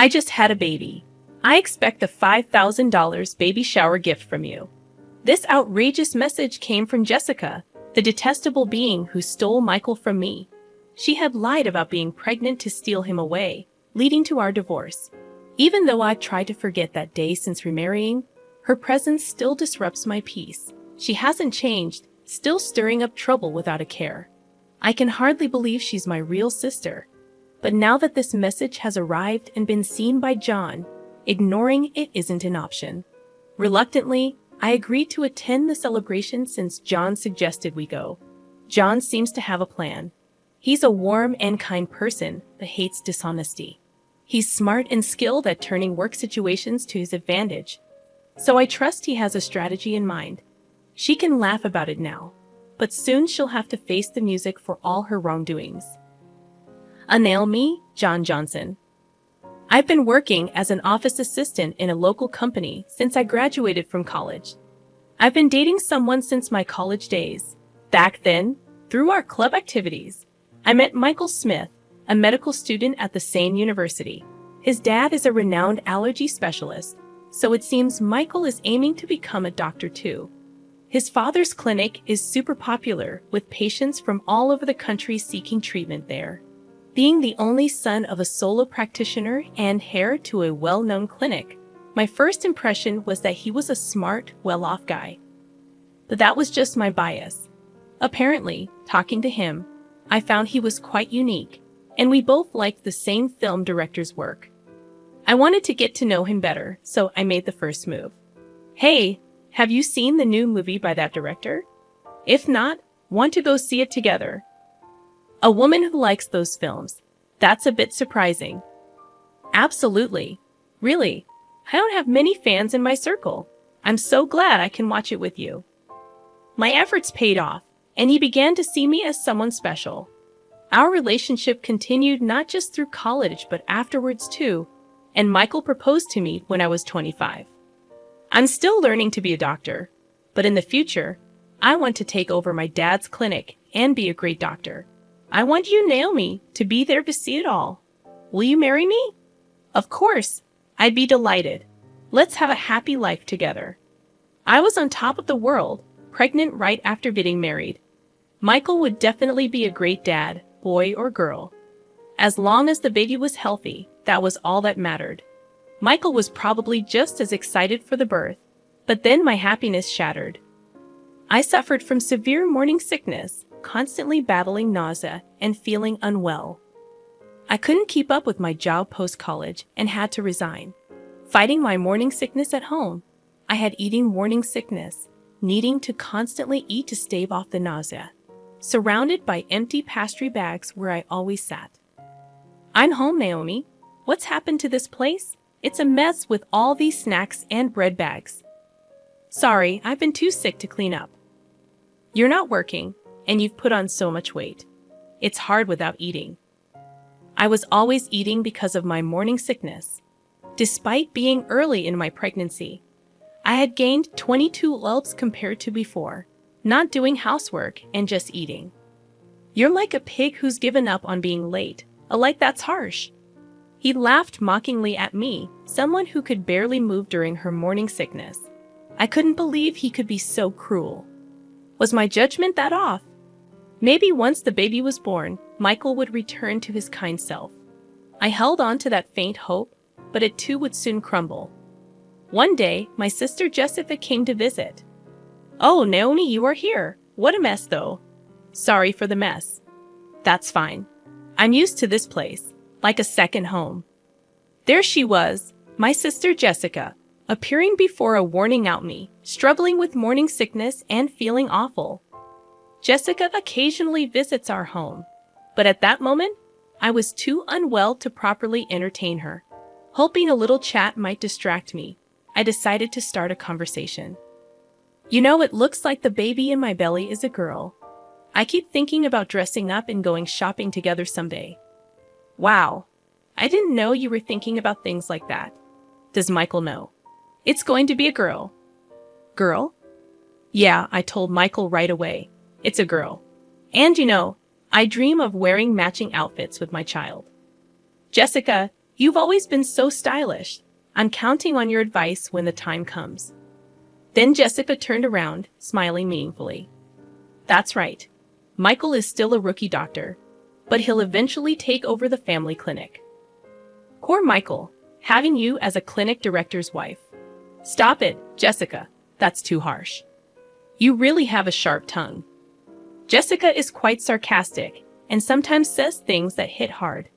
I just had a baby. I expect a $5,000 baby shower gift from you. This outrageous message came from Jessica, the detestable being who stole Michael from me. She had lied about being pregnant to steal him away, leading to our divorce. Even though I've tried to forget that day since remarrying, her presence still disrupts my peace. She hasn't changed, still stirring up trouble without a care. I can hardly believe she's my real sister. But now that this message has arrived and been seen by John, ignoring it isn't an option. Reluctantly, I agreed to attend the celebration since John suggested we go. John seems to have a plan. He's a warm and kind person but hates dishonesty. He's smart and skilled at turning work situations to his advantage. So I trust he has a strategy in mind. She can laugh about it now, but soon she'll have to face the music for all her wrongdoings. Me, John Johnson. I've been working as an office assistant in a local company since I graduated from college. I've been dating someone since my college days. Back then, through our club activities, I met Michael Smith, a medical student at the same university. His dad is a renowned allergy specialist, so it seems Michael is aiming to become a doctor too. His father's clinic is super popular, with patients from all over the country seeking treatment there. Being the only son of a solo practitioner and heir to a well-known clinic, my first impression was that he was a smart, well-off guy. But that was just my bias. Apparently, talking to him, I found he was quite unique, and we both liked the same film director's work. I wanted to get to know him better, so I made the first move. Hey, have you seen the new movie by that director? If not, want to go see it together? A woman who likes those films. That's a bit surprising. Absolutely. Really, I don't have many fans in my circle. I'm so glad I can watch it with you. My efforts paid off, and he began to see me as someone special. Our relationship continued not just through college but afterwards too, and Michael proposed to me when I was 25. I'm still learning to be a doctor, but in the future, I want to take over my dad's clinic and be a great doctor. I want you, Naomi, to be there to see it all. Will you marry me? Of course. I'd be delighted. Let's have a happy life together. I was on top of the world, pregnant right after getting married. Michael would definitely be a great dad, boy or girl. As long as the baby was healthy, that was all that mattered. Michael was probably just as excited for the birth, but then my happiness shattered. I suffered from severe morning sickness, constantly battling nausea and feeling unwell. I couldn't keep up with my job post-college and had to resign. Fighting my morning sickness at home, I had eating morning sickness, needing to constantly eat to stave off the nausea, surrounded by empty pastry bags where I always sat. I'm home, Naomi. What's happened to this place? It's a mess with all these snacks and bread bags. Sorry, I've been too sick to clean up. You're not working, and you've put on so much weight. It's hard without eating. I was always eating because of my morning sickness. Despite being early in my pregnancy, I had gained 22 lbs compared to before, not doing housework and just eating. You're like a pig who's given up on being late. That's harsh. He laughed mockingly at me, someone who could barely move during her morning sickness. I couldn't believe he could be so cruel. Was my judgment that off? Maybe once the baby was born, Michael would return to his kind self. I held on to that faint hope, but it too would soon crumble. One day, my sister Jessica came to visit. Oh, Naomi, you are here. What a mess, though. Sorry for the mess. That's fine. I'm used to this place, like a second home. There she was, my sister Jessica, appearing before a warning out me, struggling with morning sickness and feeling awful. Jessica occasionally visits our home, but at that moment, I was too unwell to properly entertain her. Hoping a little chat might distract me, I decided to start a conversation. You know, it looks like the baby in my belly is a girl. I keep thinking about dressing up and going shopping together someday. Wow, I didn't know you were thinking about things like that. Does Michael know? It's going to be a girl. Girl? Yeah, I told Michael right away. It's a girl. And you know, I dream of wearing matching outfits with my child. Jessica, You've always been so stylish. I'm counting on your advice when the time comes." Then Jessica turned around, smiling meaningfully. "That's right. Michael is still a rookie doctor, but he'll eventually take over the family clinic." Poor Michael, having you as a clinic director's wife. "Stop it, Jessica. That's too harsh. You really have a sharp tongue." Jessica is quite sarcastic and sometimes says things that hit hard.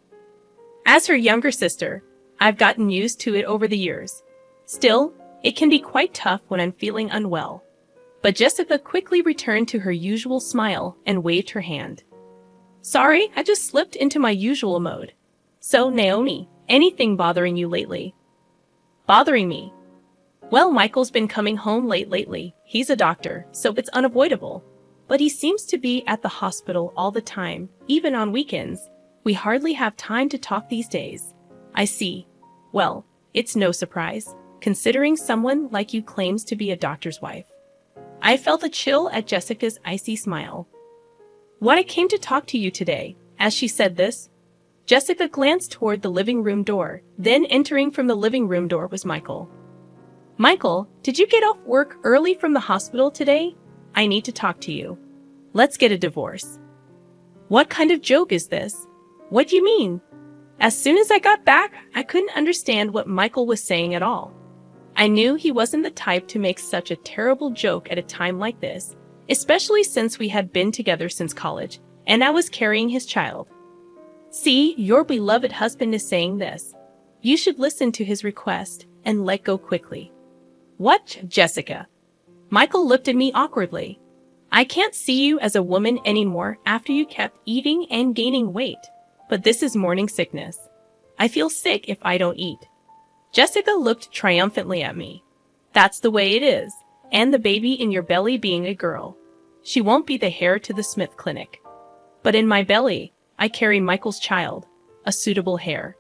As her younger sister, I've gotten used to it over the years. Still, it can be quite tough when I'm feeling unwell. But Jessica quickly returned to her usual smile and waved her hand. "Sorry, I just slipped into my usual mode. So, Naomi, anything bothering you lately?" "Bothering me? Well, Michael's been coming home late lately. He's a doctor, so it's unavoidable. But he seems to be at the hospital all the time, even on weekends. We hardly have time to talk these days." "I see. Well, it's no surprise, considering someone like you claims to be a doctor's wife." I felt a chill at Jessica's icy smile. "What I came to talk to you today." As she said this, Jessica glanced toward the living room door. Then entering from the living room door was Michael. "Michael, did you get off work early from the hospital today? I need to talk to you. Let's get a divorce." "What kind of joke is this? What do you mean?" As soon as I got back, I couldn't understand what Michael was saying at all. I knew he wasn't the type to make such a terrible joke at a time like this, especially since we had been together since college, and I was carrying his child. "See, your beloved husband is saying this. You should listen to his request and let go quickly." "What, Jessica?" Michael looked at me awkwardly. "I can't see you as a woman anymore after you kept eating and gaining weight. But this is morning sickness. I feel sick if I don't eat." Jessica looked triumphantly at me. "That's the way it is. And the baby in your belly being a girl. She won't be the heir to the Smith Clinic. But in my belly, I carry Michael's child, a suitable heir."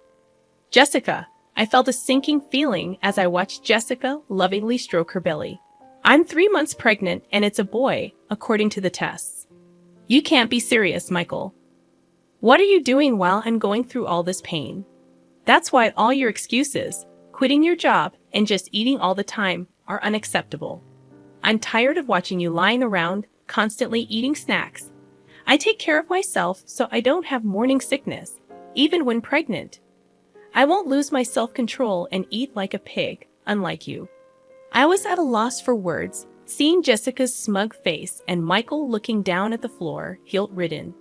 "Jessica," I felt a sinking feeling as I watched Jessica lovingly stroke her belly. "I'm 3 months pregnant and it's a boy, according to the tests." "You can't be serious, Michael. What are you doing while I'm going through all this pain? That's why all your excuses, quitting your job and just eating all the time, are unacceptable. I'm tired of watching you lying around, constantly eating snacks. I take care of myself so I don't have morning sickness, even when pregnant. I won't lose my self-control and eat like a pig, unlike you." I was at a loss for words, seeing Jessica's smug face and Michael looking down at the floor, guilt-ridden.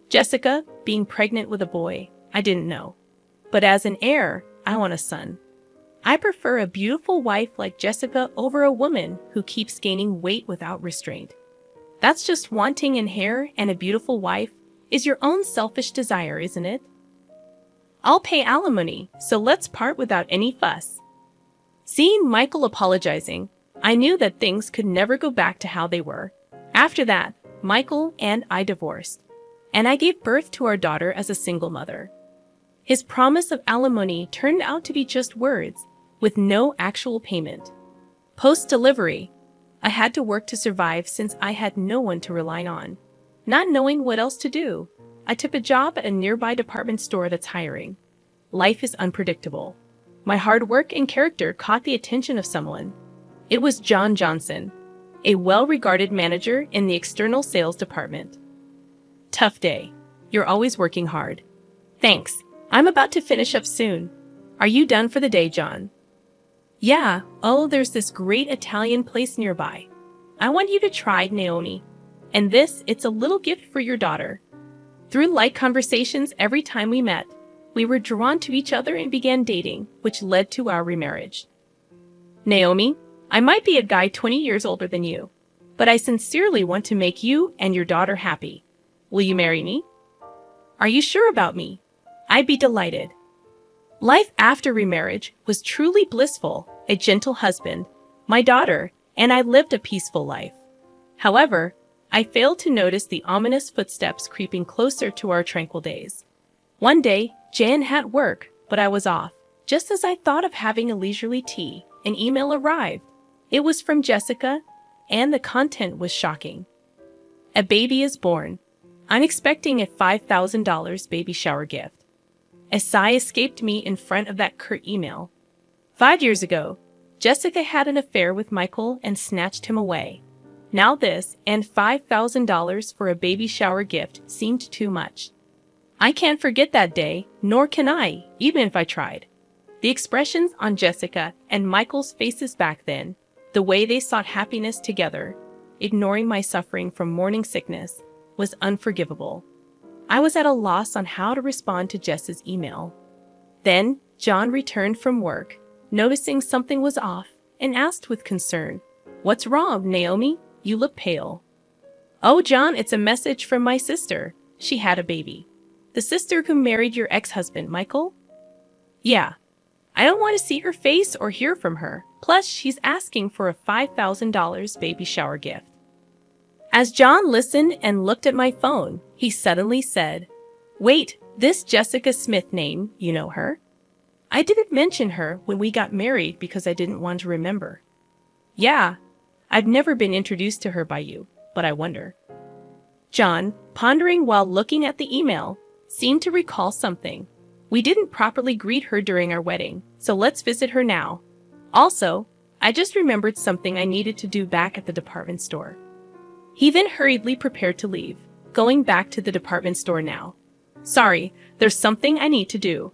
Jessica, being pregnant with a boy, I didn't know. But as an heir, I want a son. I prefer a beautiful wife like Jessica over a woman who keeps gaining weight without restraint. That's just wanting in hair, and a beautiful wife is your own selfish desire, isn't it? I'll pay alimony, so let's part without any fuss. Seeing Michael apologizing, I knew that things could never go back to how they were. After that, Michael and I divorced, and I gave birth to our daughter as a single mother. His promise of alimony turned out to be just words, with no actual payment. Post-delivery, I had to work to survive since I had no one to rely on. Not knowing what else to do, I took a job at a nearby department store that's hiring. Life is unpredictable. My hard work and character caught the attention of someone. It was John Johnson, a well-regarded manager in the external sales department. "Tough day. You're always working hard." "Thanks. I'm about to finish up soon. Are you done for the day, John?" "Yeah. Oh, there's this great Italian place nearby. I want you to try, Naomi. And it's a little gift for your daughter." Through light conversations every time we met, we were drawn to each other and began dating, which led to our remarriage. "Naomi, I might be a guy 20 years older than you, but I sincerely want to make you and your daughter happy. Will you marry me?" "Are you sure about me?" "I'd be delighted." Life after remarriage was truly blissful. A gentle husband, my daughter, and I lived a peaceful life. However, I failed to notice the ominous footsteps creeping closer to our tranquil days. One day, Jan had work, but I was off. Just as I thought of having a leisurely tea, an email arrived. It was from Jessica, and the content was shocking. "A baby is born. I'm expecting a $5,000 baby shower gift. A sigh escaped me in front of that curt email. 5 years ago, Jessica had an affair with Michael and snatched him away. Now this, and $5,000 for a baby shower gift, seemed too much. I can't forget that day, nor can I, even if I tried. The expressions on Jessica and Michael's faces back then, the way they sought happiness together, ignoring my suffering from morning sickness, was unforgivable. I was at a loss on how to respond to Jess's email. Then, John returned from work, noticing something was off, and asked with concern, "What's wrong, Naomi? You look pale." "Oh, John, it's a message from my sister. She had a baby." "The sister who married your ex-husband, Michael?" "Yeah. I don't want to see her face or hear from her. Plus, she's asking for a $5,000 baby shower gift." As John listened and looked at my phone, he suddenly said, "Wait, this Jessica Smith name, you know her?" "I didn't mention her when we got married because I didn't want to remember." "Yeah, I've never been introduced to her by you, but I wonder." John, pondering while looking at the email, seemed to recall something. "We didn't properly greet her during our wedding, so let's visit her now. Also, I just remembered something I needed to do back at the department store." He then hurriedly prepared to leave, going back to the department store now. "Sorry, there's something I need to do."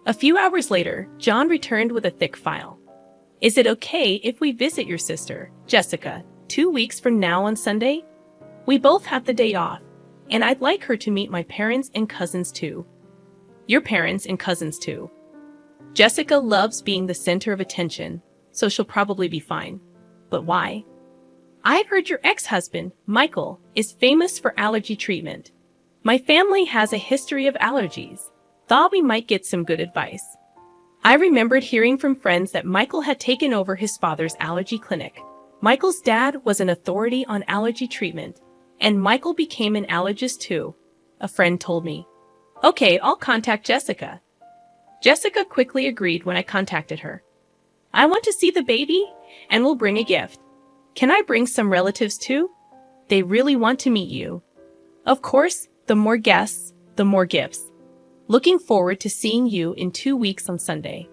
A few hours later, John returned with a thick file. "Is it okay if we visit your sister, Jessica, 2 weeks from now on Sunday? We both have the day off, and I'd like her to meet my parents and cousins too." "Your parents and cousins too." "Jessica loves being the center of attention, so she'll probably be fine." "But why?" "I've heard your ex-husband, Michael, is famous for allergy treatment. My family has a history of allergies. Thought we might get some good advice." I remembered hearing from friends that Michael had taken over his father's allergy clinic. Michael's dad was an authority on allergy treatment, and Michael became an allergist too, a friend told me. "Okay, I'll contact Jessica." Jessica quickly agreed when I contacted her. "I want to see the baby, and will bring a gift. Can I bring some relatives too? They really want to meet you." "Of course, the more guests, the more gifts. Looking forward to seeing you in 2 weeks on Sunday."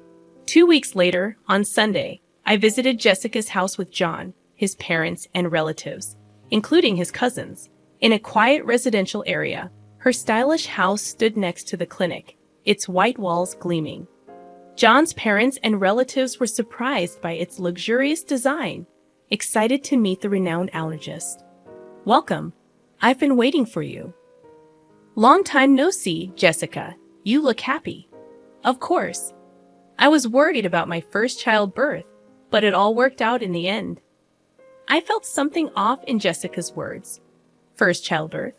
2 weeks later, on Sunday, I visited Jessica's house with John, his parents, and relatives, including his cousins, in a quiet residential area. Her stylish house stood next to the clinic, its white walls gleaming. John's parents and relatives were surprised by its luxurious design, excited to meet the renowned allergist. "Welcome. I've been waiting for you." "Long time no see, Jessica. You look happy." "Of course. I was worried about my first childbirth, but it all worked out in the end." I felt something off in Jessica's words. "First childbirth?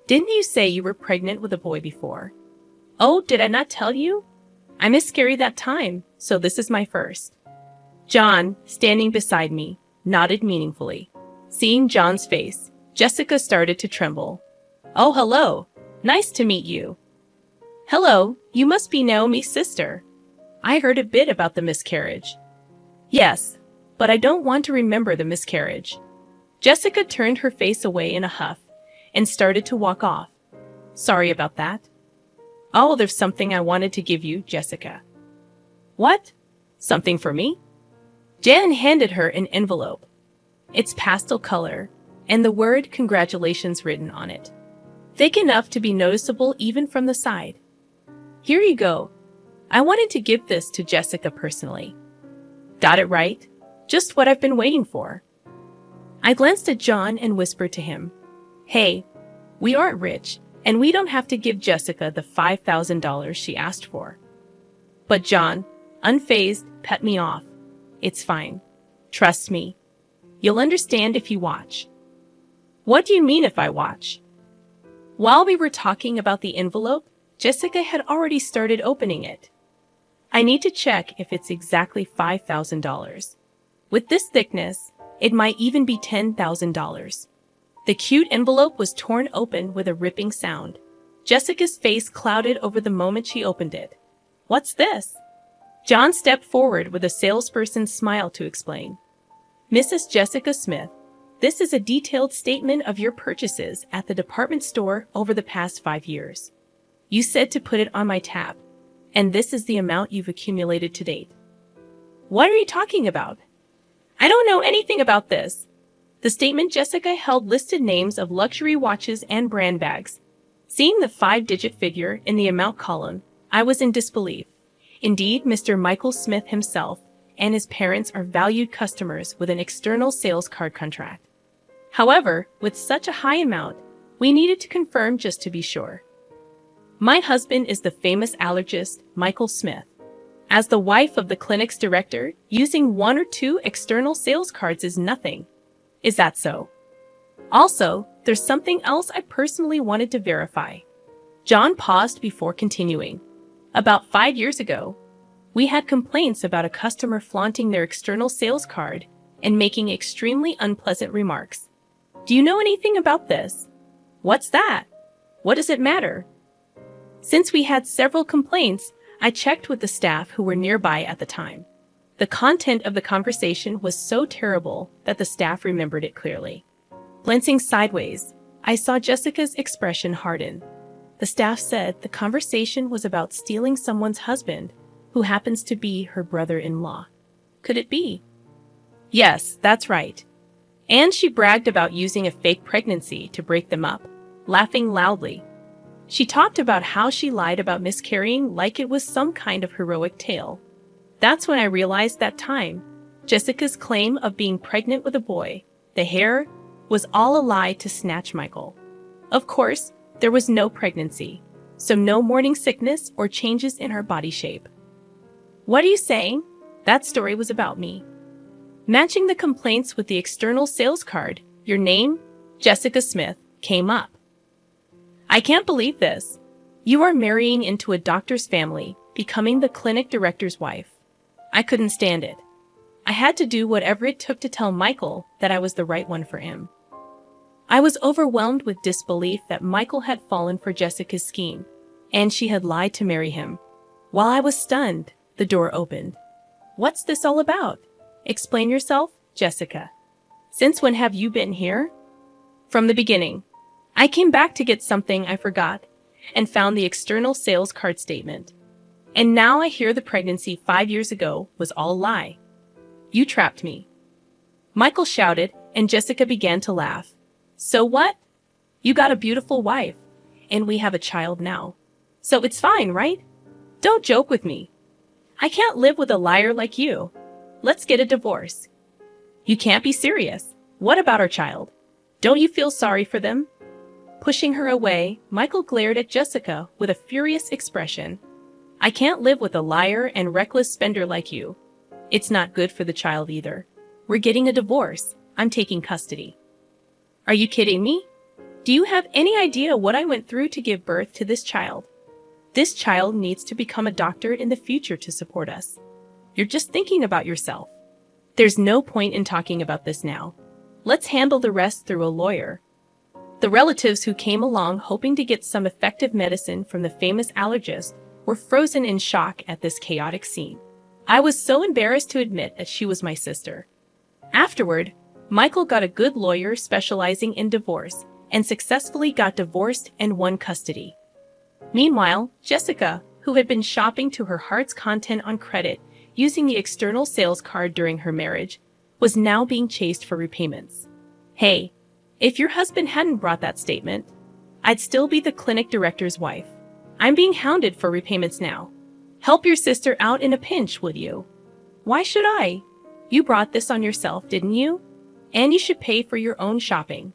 Didn't you say you were pregnant with a boy before?" "Oh, did I not tell you? I miscarried that time, so this is my first." John, standing beside me, nodded meaningfully. Seeing John's face, Jessica started to tremble. "Oh, hello. Nice to meet you." "Hello, you must be Naomi's sister. I heard a bit about the miscarriage." "Yes, but I don't want to remember the miscarriage." Jessica turned her face away in a huff and started to walk off. "Sorry about that." "Oh, there's something I wanted to give you, Jessica." "What? Something for me?" Jan handed her an envelope. It's pastel color, and the word "Congratulations" written on it. Thick enough to be noticeable even from the side. "Here you go. I wanted to give this to Jessica personally." "Got it right. Just what I've been waiting for." I glanced at John and whispered to him, "Hey, we aren't rich, and we don't have to give Jessica the $5,000 she asked for." But John, unfazed, pet me off. "It's fine. Trust me. You'll understand if you watch." "What do you mean if I watch?" While we were talking about the envelope, Jessica had already started opening it. "I need to check if it's exactly $5,000. With this thickness, it might even be $10,000. The cute envelope was torn open with a ripping sound. Jessica's face clouded over the moment she opened it. "What's this?" John stepped forward with a salesperson's smile to explain. "Mrs. Jessica Smith, this is a detailed statement of your purchases at the department store over the past 5 years. You said to put it on my tab. and this is the amount you've accumulated to date. What are you talking about? I don't know anything about this. The statement Jessica held listed names of luxury watches and brand bags. Seeing the 5-digit figure in the amount column, I was in disbelief. Indeed, Mr. Michael Smith himself and his parents are valued customers with an external sales card contract. However, with such a high amount, we needed to confirm just to be sure. My husband is the famous allergist, Michael Smith. As the wife of the clinic's director, using 1 or 2 external sales cards is nothing. Is that so? Also, there's something else I personally wanted to verify. John paused before continuing. About 5 years ago, we had complaints about a customer flaunting their external sales card and making extremely unpleasant remarks. Do you know anything about this? What's that? What does it matter? Since we had several complaints, I checked with the staff who were nearby at the time. The content of the conversation was so terrible that the staff remembered it clearly. Glancing sideways, I saw Jessica's expression harden. The staff said the conversation was about stealing someone's husband, who happens to be her brother-in-law. Could it be? Yes, that's right. And she bragged about using a fake pregnancy to break them up, laughing loudly. She talked about how she lied about miscarrying like it was some kind of heroic tale. That's when I realized that time, Jessica's claim of being pregnant with a boy, the hair, was all a lie to snatch Michael. Of course, there was no pregnancy, so no morning sickness or changes in her body shape. What are you saying? That story was about me. Matching the complaints with the external sales card, your name, Jessica Smith, came up. I can't believe this. You are marrying into a doctor's family, becoming the clinic director's wife. I couldn't stand it. I had to do whatever it took to tell Michael that I was the right one for him. I was overwhelmed with disbelief that Michael had fallen for Jessica's scheme, and she had lied to marry him. While I was stunned, the door opened. What's this all about? Explain yourself, Jessica. Since when have you been here? From the beginning. I came back to get something I forgot and found the external sales card statement. And now I hear the pregnancy 5 years ago was all a lie. You trapped me. Michael shouted, and Jessica began to laugh. So what? You got a beautiful wife, and we have a child now. So it's fine, right? Don't joke with me. I can't live with a liar like you. Let's get a divorce. You can't be serious. What about our child? Don't you feel sorry for them? Pushing her away, Michael glared at Jessica with a furious expression. I can't live with a liar and reckless spender like you. It's not good for the child either. We're getting a divorce. I'm taking custody. Are you kidding me? Do you have any idea what I went through to give birth to this child? This child needs to become a doctor in the future to support us. You're just thinking about yourself. There's no point in talking about this now. Let's handle the rest through a lawyer. The relatives who came along hoping to get some effective medicine from the famous allergist were frozen in shock at this chaotic scene. I was so embarrassed to admit that she was my sister. Afterward, Michael got a good lawyer specializing in divorce and successfully got divorced and won custody. Meanwhile, Jessica, who had been shopping to her heart's content on credit using the external sales card during her marriage, was now being chased for repayments. Hey, if your husband hadn't brought that statement, I'd still be the clinic director's wife. I'm being hounded for repayments now. Help your sister out in a pinch, would you? Why should I? You brought this on yourself, didn't you? And you should pay for your own shopping.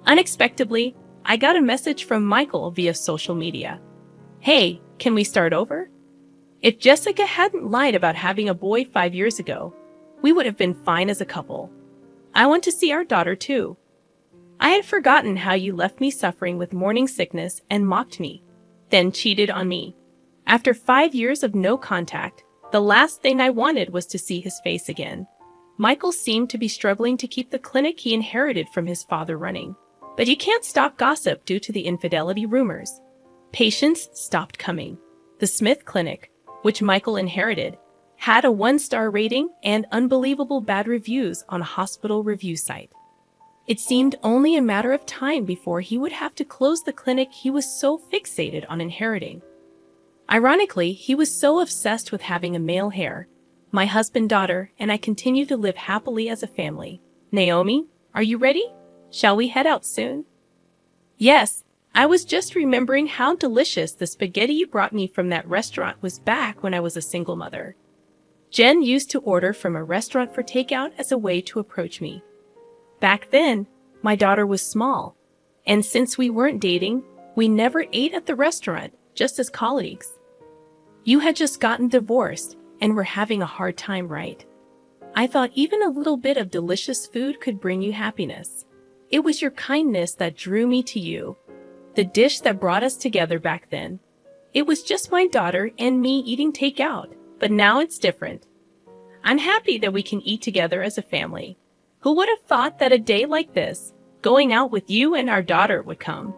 Unexpectedly, I got a message from Michael via social media. Hey, can we start over? If Jessica hadn't lied about having a boy 5 years ago, we would have been fine as a couple. I want to see our daughter too. I had forgotten how you left me suffering with morning sickness and mocked me, then cheated on me. After 5 years of no contact, the last thing I wanted was to see his face again. Michael seemed to be struggling to keep the clinic he inherited from his father running. But you can't stop gossip due to the infidelity rumors. Patients stopped coming. The Smith Clinic, which Michael inherited, had a 1-star rating and unbelievable bad reviews on a hospital review site. It seemed only a matter of time before he would have to close the clinic he was so fixated on inheriting. Ironically, he was so obsessed with having a male heir, my husband, daughter, and I continue to live happily as a family. Naomi, are you ready? Shall we head out soon? Yes, I was just remembering how delicious the spaghetti you brought me from that restaurant was back when I was a single mother. Jen used to order from a restaurant for takeout as a way to approach me. Back then, my daughter was small, and since we weren't dating, we never ate at the restaurant, just as colleagues. You had just gotten divorced and were having a hard time, right? I thought even a little bit of delicious food could bring you happiness. It was your kindness that drew me to you, the dish that brought us together back then. It was just my daughter and me eating takeout, but now it's different. I'm happy that we can eat together as a family. Who would have thought that a day like this, going out with you and our daughter, would come?